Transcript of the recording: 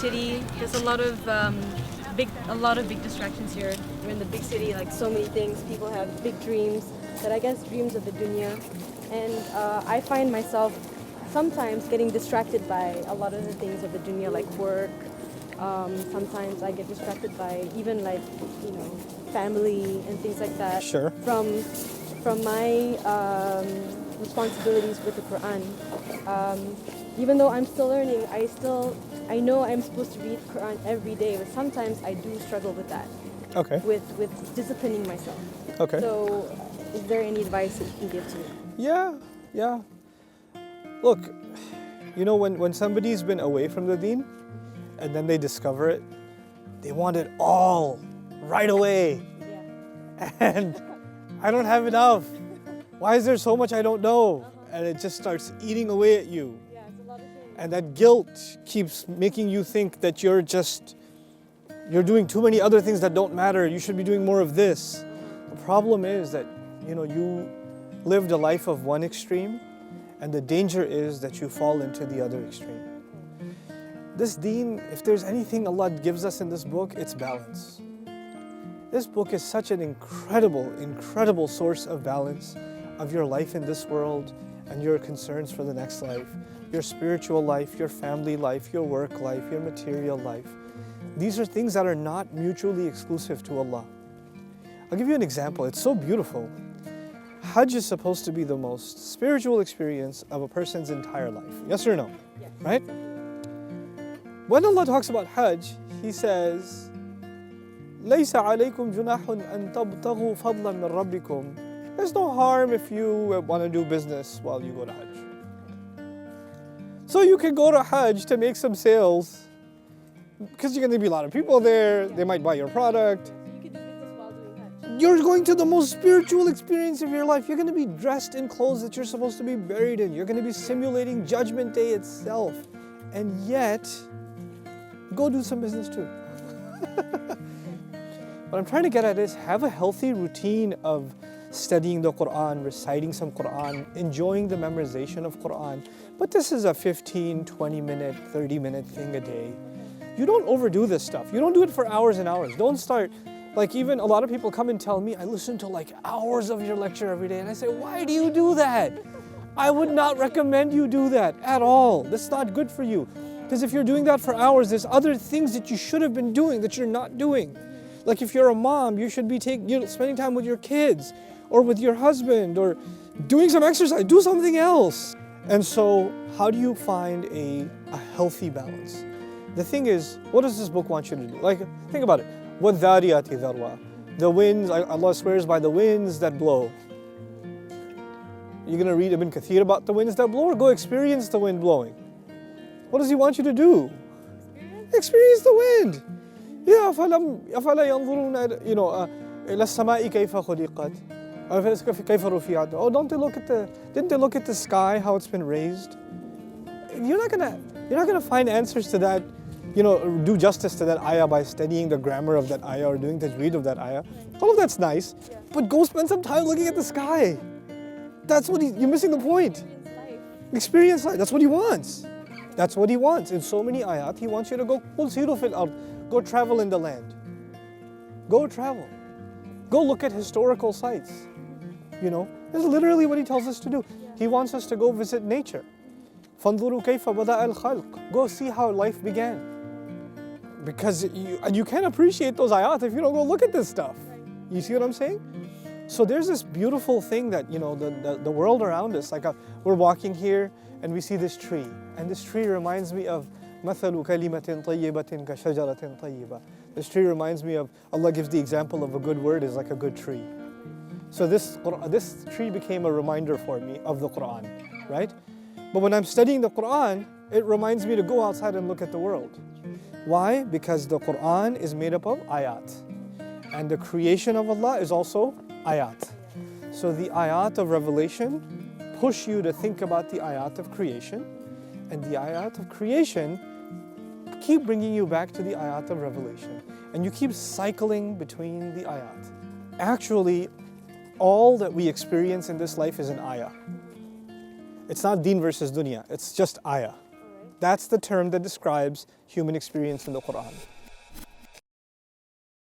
city. There's a lot of big distractions here. We're in the big city, like so many things. People have big dreams, that I guess dreams of the dunya. And I find myself sometimes getting distracted by a lot of the things of the dunya, like work. Sometimes I get distracted by even like, family and things like that. Sure. From my responsibilities with the Quran. Even though I'm still learning, I know I'm supposed to read Quran every day, but sometimes I do struggle with that. Okay. With disciplining myself. Okay. So, is there any advice that you can give to me? Yeah. Look, when somebody's been away from the Deen, and then they discover it, they want it all right away. Yeah. And I don't have enough. Why is there so much I don't know? And it just starts eating away at you. Yeah, it's a lot of things. And that guilt keeps making you think that you're doing too many other things that don't matter. You should be doing more of this. The problem is that, you lived a life of one extreme, and the danger is that you fall into the other extreme. This Deen, if there's anything Allah gives us in this book, it's balance. This book is such an incredible source of balance of your life in this world and your concerns for the next life, your spiritual life, your family life, your work life, your material life. These are things that are not mutually exclusive to Allah. I'll give you an example. It's so beautiful. Hajj is supposed to be the most spiritual experience of a person's entire life. Yes or no? Yes. Right? When Allah talks about Hajj, He says, لَيْسَ عَلَيْكُمْ جُنَاحٌ أَن تَبْتَغُوا فَضْلًا مِّن رَبِّكُمْ. There's no harm if you want to do business while you go to Hajj. So you can go to Hajj to make some sales, because you're going to be a lot of people there, they might buy your product. So you can do business while doing Hajj. You're going to the most spiritual experience of your life. You're going to be dressed in clothes that you're supposed to be buried in. You're going to be simulating Judgment Day itself. And yet, go do some business too. What I'm trying to get at is have a healthy routine of studying the Quran, reciting some Quran, enjoying the memorization of Quran. But this is a 15, 20 minute, 30 minute thing a day. You don't overdo this stuff. You don't do it for hours and hours. Don't start, like even a lot of people come and tell me, I listen to like hours of your lecture every day. And I say, why do you do that? I would not recommend you do that at all. That's not good for you. Because if you're doing that for hours, there's other things that you should have been doing that you're not doing. Like if you're a mom, you should be spending time with your kids or with your husband or doing some exercise, do something else. And so how do you find a healthy balance? The thing is, what does this book want you to do? Like, think about it. وَالذَّارِيَاتِ ذَرْوًا. The winds, Allah swears by the winds that blow. You're going to read Ibn Kathir about the winds that blow, or go experience the wind blowing? What does He want you to do? Experience the wind. Yeah, أَفَلَا يَنظُرُونَ إِلَى السَّمَاءِ كَيْفَ خُلِقَتْ كَيْفَ رُفِعَتْ. Oh, didn't they look at the sky, how it's been raised? You're not gonna find answers to that, do justice to that ayah by studying the grammar of that ayah or doing the tajweed of that ayah. All of that's nice, but go spend some time looking at the sky. That's what you're missing the point. Experience life. That's what He wants. That's what He wants. In so many ayat, He wants you to go, قُلْ سِيرُوا فِي الْأَرْضِ. Go travel in the land. Go travel. Go look at historical sites. That's literally what He tells us to do. He wants us to go visit nature. فَانْظُرُوا كَيْفَ بَدَأَ الْخَلْقِ. Go see how life began. Because you can't appreciate those ayat if you don't go look at this stuff. You see what I'm saying? So there's this beautiful thing that, the world around us, like we're walking here and we see this tree. And this tree reminds me of مَثَلُ كَلِمَةٍ طَيِّبَةٍ كَشَجَرَةٍ طَيِّبَةٍ. This tree reminds me of, Allah gives the example of a good word is like a good tree. So this tree became a reminder for me of the Quran, right? But when I'm studying the Quran, it reminds me to go outside and look at the world. Why? Because the Quran is made up of ayat. And the creation of Allah is also ayat. So the ayat of revelation push you to think about the ayat of creation. And the ayat of creation keep bringing you back to the ayat of revelation. And you keep cycling between the ayat. Actually, all that we experience in this life is an ayah. It's not deen versus dunya, it's just ayah. That's the term that describes human experience in the Quran.